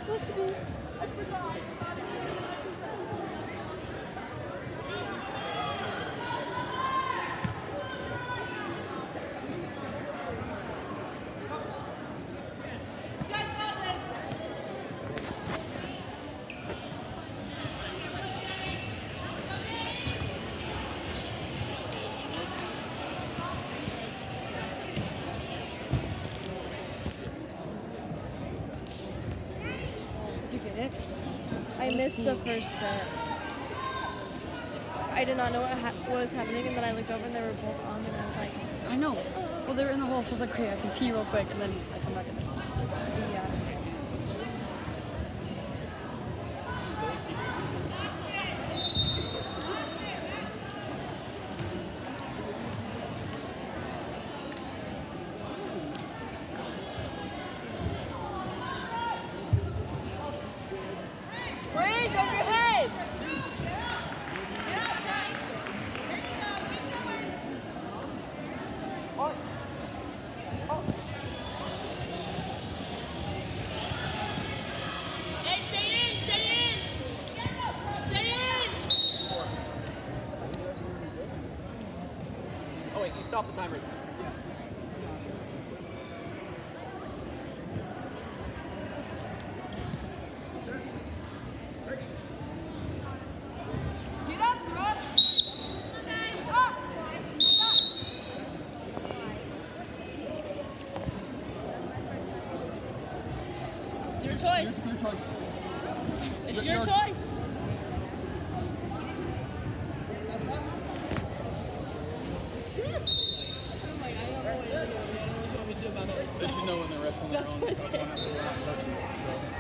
supposed to be? Did you get it? I missed the first bit. I did not know what was happening, and then I looked over and they were both on, and I was like, I know. Well, they were in the hole, so I was like, okay, I can pee real quick, and then I come back in there. yeah. Range over your head! Hey, stay in! Stay in! Stay in! Oh wait, you stopped the timer. Get up, bro! Up! It's your choice. It's your choice. They should know when they're wrestling their own. That's what I said.